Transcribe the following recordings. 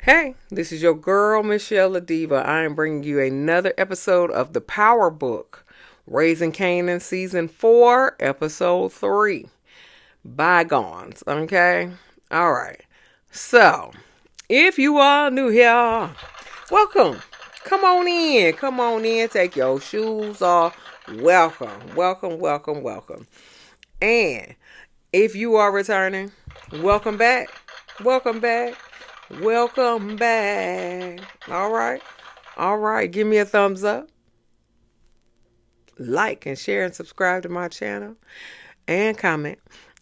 Hey, this is your girl, msyelladiva. I am bringing you another episode of the Powerbook, Raising Kanan, Season 4, Episode 3, Bygones, okay? All right. So, if you are new here, welcome. Come on in. Come on in. Take your shoes off. Welcome. Welcome, welcome, welcome. And if you are returning, welcome back. Welcome back. Welcome back. All right. All right. Give me a thumbs up. Like and share and subscribe to my channel. And comment.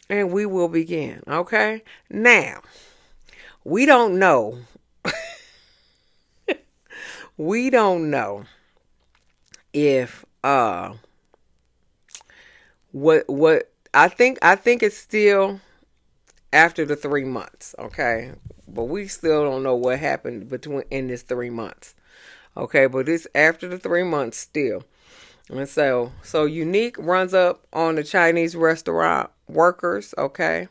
And we will begin. Okay. Now, we don't know. We don't know if what I think it's still after the 3 months, okay? But we still don't know what happened between in this 3 months. Okay, but it's after the 3 months still. And so Unique runs up on the Chinese restaurant workers, okay?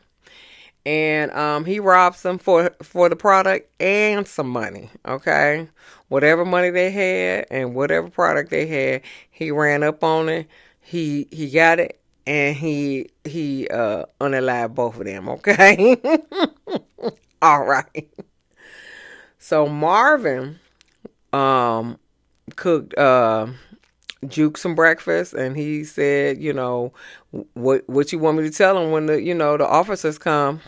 And he robs them for the product and some money, okay? Whatever money they had and whatever product they had, he ran up on it. He got it, and he unalived both of them, okay? All right. So Marvin cooked Juke some breakfast, and he said, what you want me to tell him when the officers come?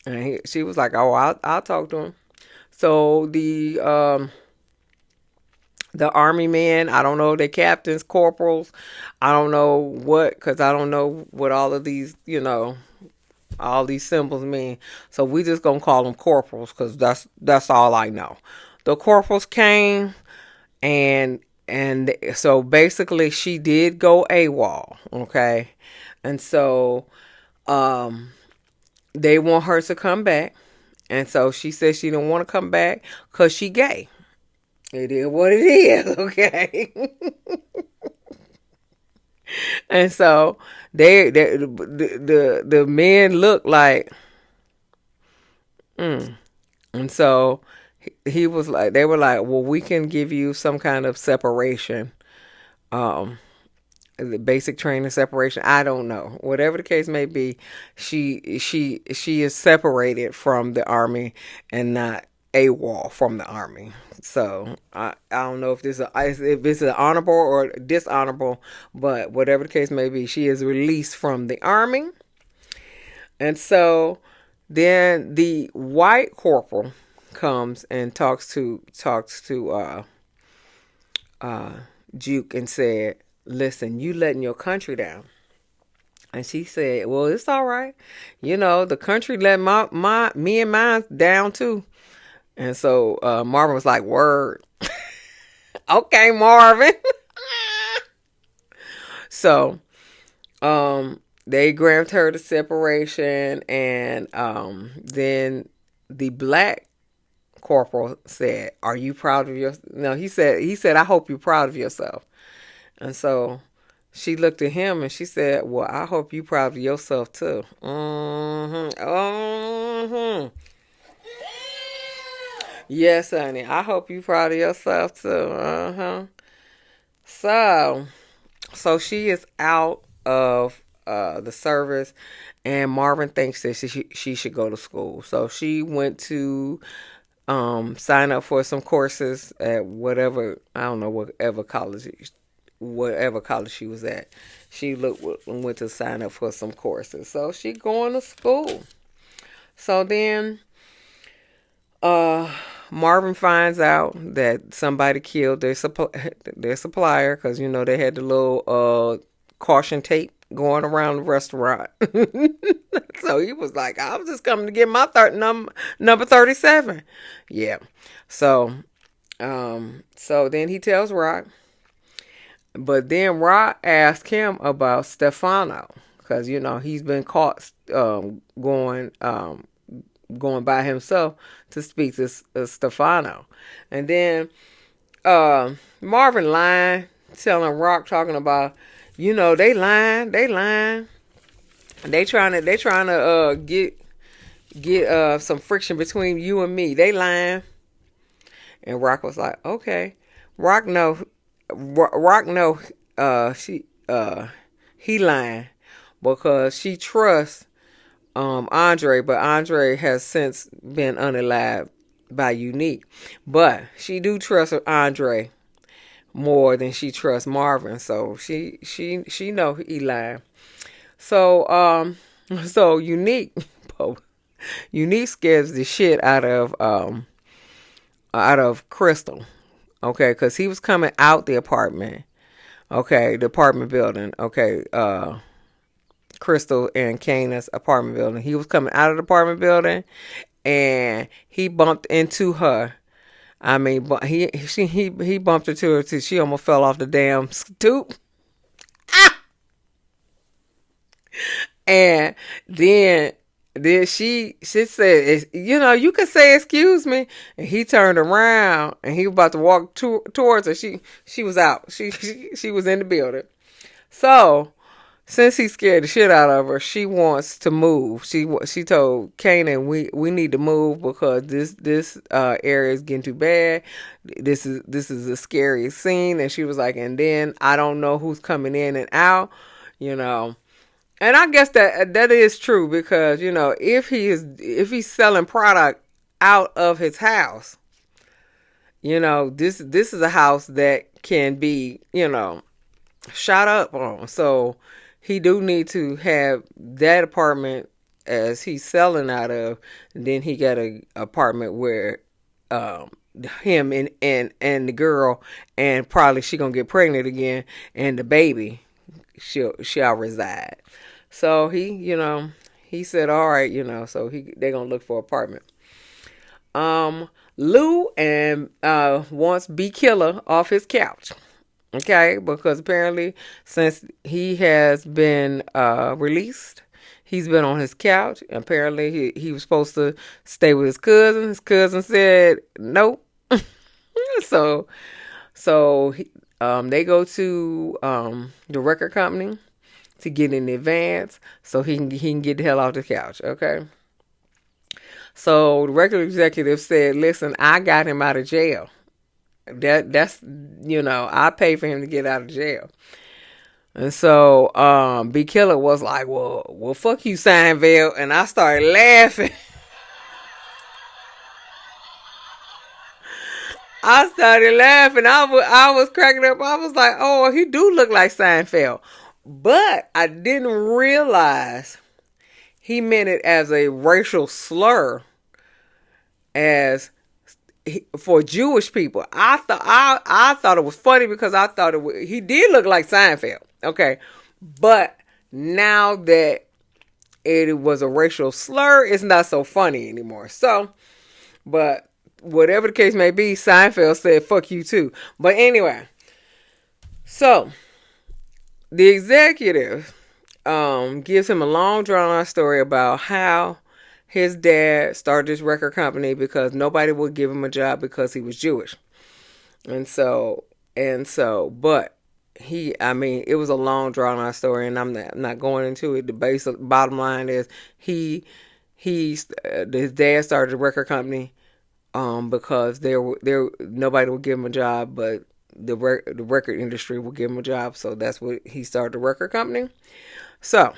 And she was like, oh, I'll talk to him. So the army men, I don't know, they captains, corporals, I don't know what, because I don't know what all of these, all these symbols mean. So we just gonna call them corporals, because that's all I know. The corporals came, and so basically she did go AWOL, okay? And so they want her to come back. And so she said she didn't want to come back because she gay. It is what it is, okay? And so the men look like, And so he was like, they were like, well, we can give you some kind of separation, the basic training separation. I don't know. Whatever the case may be, she is separated from the army and not AWOL from the army. So I don't know if this is honorable or dishonorable, but whatever the case may be, she is released from the army. And so then the white corporal comes and talks to Juke and said, listen, you letting your country down. And she said, well, it's all right. The country let me and mine down too. And so Marvin was like, word. Okay, Marvin. So they granted her the separation, and then the black corporal said, are you proud of yourself? No, he said, I hope you're proud of yourself. And so she looked at him and she said, well, I hope you're proud of yourself too. Yes, honey. I hope you're proud of yourself too. So she is out of the service, and Marvin thinks that she should go to school. So she went to sign up for some courses at whatever college she was at. She went to sign up for some courses. So she going to school. So then Marvin finds out that somebody killed their supplier, because they had the little caution tape going around the restaurant. So he was like, I was just coming to get my number 37. Yeah. So then he tells Rock. But then Rock asked him about Stefano, because he's been caught going by himself to speak to Stefano. And then Marvin lying, telling Rock, talking about, they lying. They trying to get some friction between you and me. They lying. And Rock was like, okay. Rock know, Rock know, she, he lying because she trusts Andre, but Andre has since been unalived by Unique. But she do trust Andre more than she trusts Marvin, so she know he lying. So so Unique scares the shit out of Crystal, okay, because he was coming out the apartment, okay, the apartment building, okay, Crystal and Kanan's apartment building. He was coming out of the apartment building, and he bumped into her. I mean, but he bumped into her till she almost fell off the damn stoop. Ah! And then she said, you know, you could say excuse me. And he turned around and he was about to walk towards her. She was out. She was in the building. So since he scared the shit out of her, she wants to move. She told Kanan, we need to move because this area is getting too bad. This is a scary scene. And she was like, and then I don't know who's coming in and out, you know. And I guess that is true because, you know, if he's selling product out of his house, you know, this is a house that can be, you know, shot up on. So he do need to have that apartment as he's selling out of. And then he got a apartment where him and the girl, and probably she gonna get pregnant again, and the baby shall reside. So he, you know, he said, all right, you know, so they're gonna look for an apartment. Lou and wants B Killer off his couch. Okay, because apparently since he has been released, he's been on his couch. Apparently he was supposed to stay with his cousin. His cousin said nope. so they go to the record company to get in advance so he can get the hell off the couch. Okay. So the record executive said, listen, I got him out of jail. That's, you know, I pay for him to get out of jail. And so B Killer was like, well fuck you, Seinfeld. And I started laughing. I started laughing. I was cracking up. I was like, oh, he do look like Seinfeld. But I didn't realize he meant it as a racial slur, as for Jewish people. I thought it was funny because I thought he did look like Seinfeld. Okay, but now that it was a racial slur, it's not so funny anymore. So, but whatever the case may be, Seinfeld said "fuck you" too. But anyway, so the executive gives him a long drawn out story about how his dad started this record company because nobody would give him a job because he was Jewish. And so, but it was a long drawn out story, and I'm not going into it. The bottom line is his dad started a record company because nobody would give him a job, but the record industry will give him a job, so that's what he started the record company. So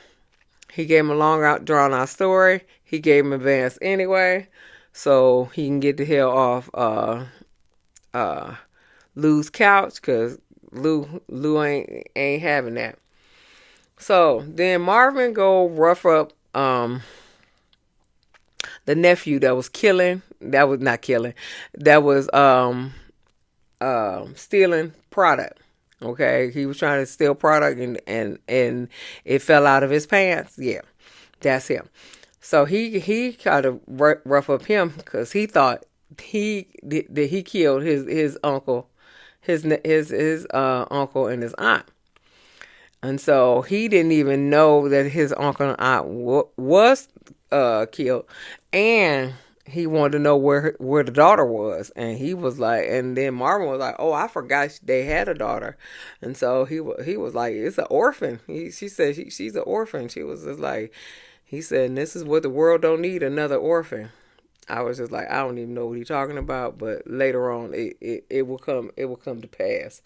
he gave him a long drawn out story. He gave him advance anyway, so he can get the hell off Lou's couch, because Lou ain't having that. So then Marvin go rough up the nephew that was stealing product. Okay, he was trying to steal product and it fell out of his pants. Yeah, that's him. So he kind of rough up him because he thought he killed his uncle, his uncle and his aunt, and so he didn't even know that his uncle and aunt was killed, and he wanted to know where the daughter was, and he was like, and then Marvin was like, "Oh, I forgot they had a daughter," and so he was like, "It's an orphan." She said she's an orphan. She was just like, he said, "This is what the world don't need, another orphan." I was just like, I don't even know what he's talking about, but later on it will come to pass.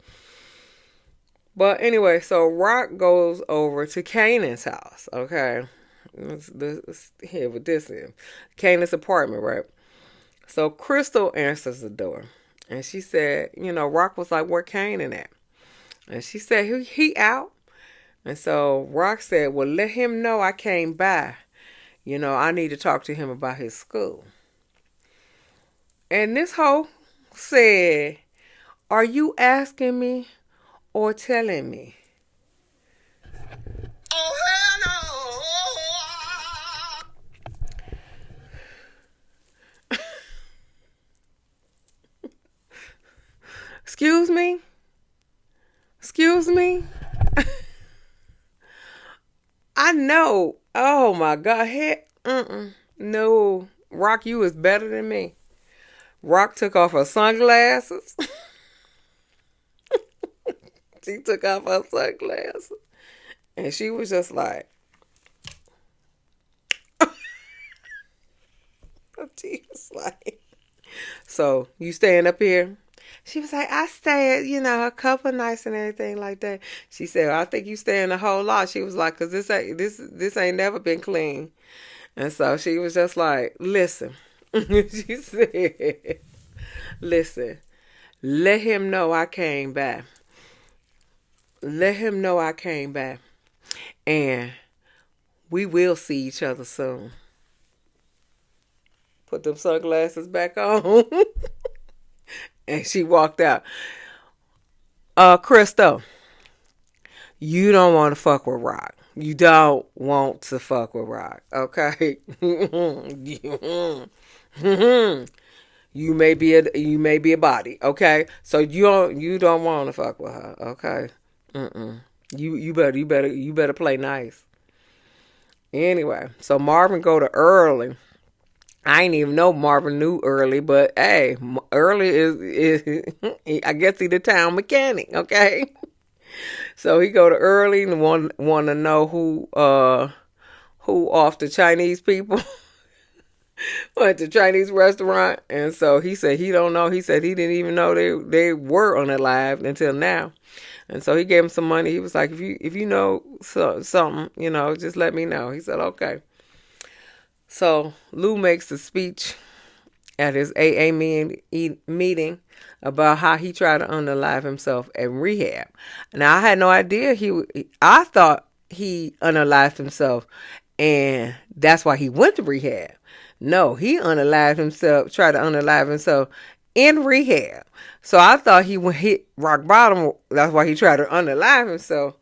But anyway, so Rock goes over to Kanan's house, okay? Here with this in Kanan's apartment, right? So Crystal answers the door. And she said, Rock was like, where Kanan at? And she said, he out. And so Rock said, well, let him know I came by. I need to talk to him about his school. And this hoe said, are you asking me or telling me? Oh, hell no. Excuse me? Excuse me? I know. Oh my God. No. Rock, you is better than me. Rock took off her sunglasses. She took off her sunglasses. And she was just like. She was like. So, you staying up here? She was like, I stayed, a couple nights and everything like that. She said, I think you staying a whole lot. She was like, cause this ain't never been clean. And so she was just like, listen. She said, listen, let him know I came back. Let him know I came back. And we will see each other soon. Put them sunglasses back on. And she walked out. Crystal, you don't want to fuck with Rock. You don't want to fuck with Rock, okay? You may be a body, okay? So you don't want to fuck with her, okay? You better play nice. Anyway, so Marvin go to Early. I ain't even know Marvin knew Early, but hey, Early is I guess he the town mechanic, okay? So he go to Early and want to know who off the Chinese people went to Chinese restaurant, and so he said he don't know. He said he didn't even know they were unalived until now, and so he gave him some money. He was like, if you know something, just let me know. He said okay. So Lou makes a speech at his AA meeting about how he tried to unalive himself in rehab. Now I had no idea I thought he unalived himself and that's why he went to rehab. No, he tried to unalive himself in rehab. So I thought he hit rock bottom. That's why he tried to unalive himself,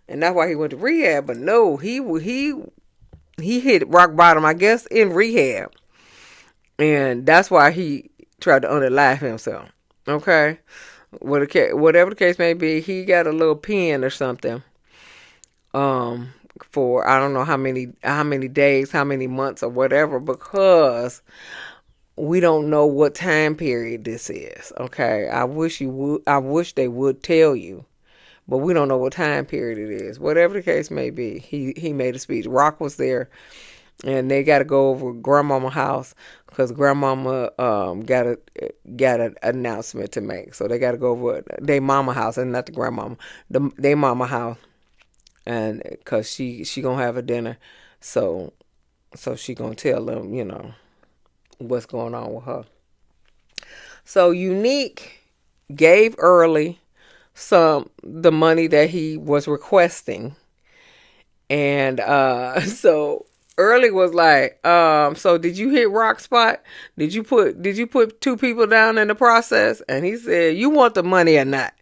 and that's why he went to rehab. But no, he hit rock bottom, I guess, in rehab. And that's why he tried to unalive himself. Okay? Whatever the case may be, he got a little pen or something. For I don't know how many days, how many months or whatever, because we don't know what time period this is. Okay? I wish they would tell you. But we don't know what time period it is. Whatever the case may be, he made a speech. Rock was there, and they got to go over Grandmama house because Grandmama got an announcement to make. So they got to go over their mama house, and not the grandmama, their mama house, and because she gonna have a dinner, so she gonna tell them what's going on with her. So Unique gave Early the money that he was requesting, and so Early was like, so did you hit rock spot? Did you put two people down in the process? And he said, you want the money or not?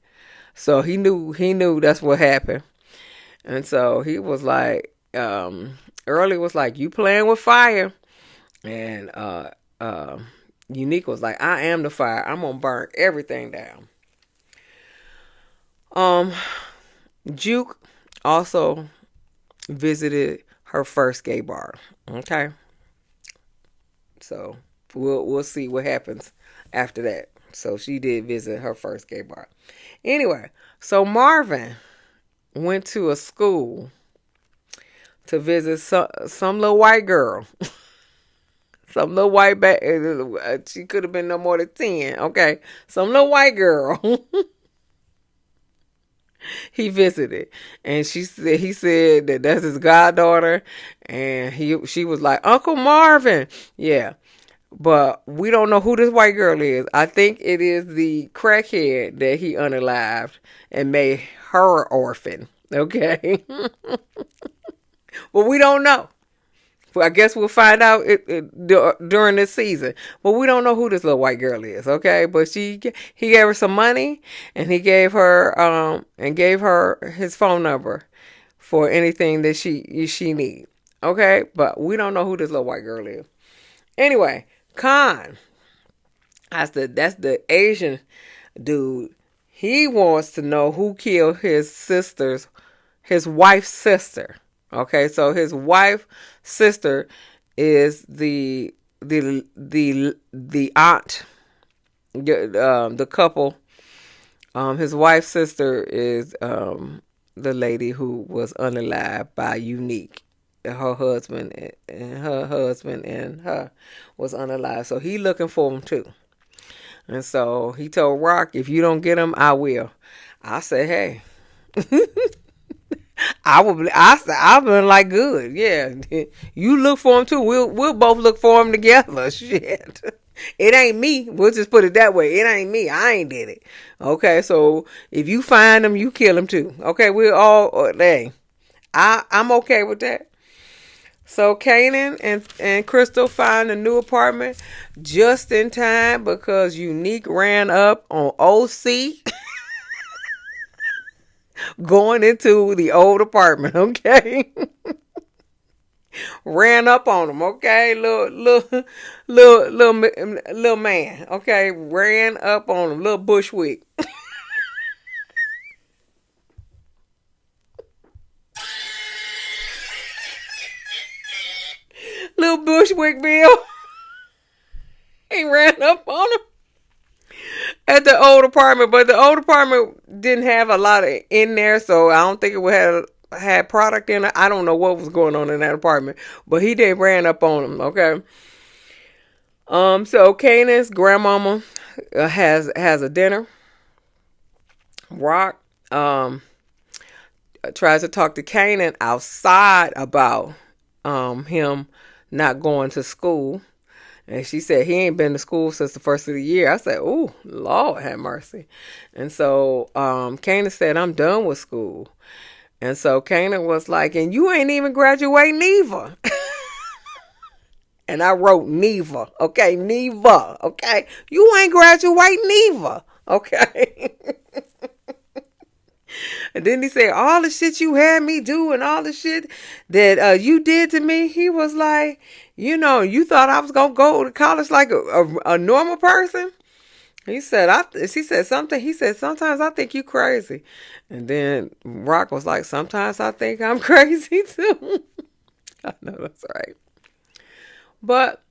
So he knew that's what happened. And so he was like, Early was like, you playing with fire. And Unique was like, I am the fire. I'm gonna burn everything down. Juke also visited her first gay bar. Okay. So we'll see what happens after that. So she did visit her first gay bar. Anyway, so Marvin went to a school to visit some little white girl. Some little white she could have been no more than 10. Okay, some little white girl. He visited, and he said that that's his goddaughter, and she was like, Uncle Marvin. Yeah, but we don't know who this white girl is. I think it is the crackhead that he unalived and made her orphan. Okay, but we don't know. Well, I guess we'll find out during this season. But we don't know who this little white girl is, okay? But he gave her some money, and he gave her his phone number for anything that she need, okay? But we don't know who this little white girl is. Anyway, Khan, that's the Asian dude. He wants to know who killed his wife's sister. Okay, so his wife's sister is the aunt, the couple. His wife's sister is the lady who was unalived by Unique. Her husband and her was unalived. So he looking for them too. And so he told Rock, if you don't get them, I will. I said, hey. I've been like, good, yeah. You look for him too. We'll both look for him together. Shit, it ain't me. We'll just put it that way. It ain't me. I ain't did it. Okay, so if you find him, you kill him too. Okay, we're all hey. I'm okay with that. So Kanan and Crystal find a new apartment just in time because Unique ran up on OC. Going into the old apartment, okay? Ran up on him, okay? Little man, okay? Ran up on him, little Bushwick. Little Bushwick Bill. He ran up on him at the old apartment, but the old apartment didn't have a lot in there, so I don't think it would had product in it. I don't know what was going on in that apartment, but he did ran up on him. Okay. So Kanan's grandmama has a dinner. Rock tries to talk to Kanan outside about him not going to school. And she said he ain't been to school since the first of the year. I said, "Ooh, Lord have mercy." And so Kanan said, "I'm done with school." And so Kanan was like, "And you ain't even graduate neither." And I wrote neither. Okay, neither. Okay, you ain't graduate neither. Okay. And then he said, all the shit you had me do and all the shit that you did to me. He was like, you thought I was going to go to college like a normal person? He said, sometimes I think you crazy. And then Rock was like, sometimes I think I'm crazy too. I know that's right. But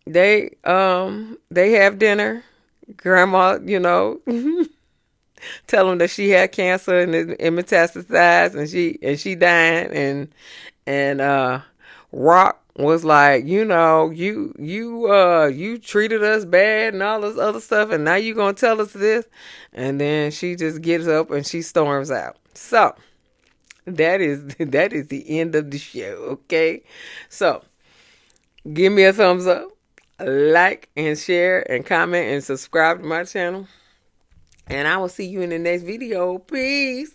they have dinner. Grandma, tell him that she had cancer and it metastasized and she died and Rock was like, you treated us bad and all this other stuff and now you gonna tell us this. And then she just gets up and she storms out. So that is the end of the show. Okay, so give me a thumbs up, like and share and comment and subscribe to my channel. And I will see you in the next video. Peace.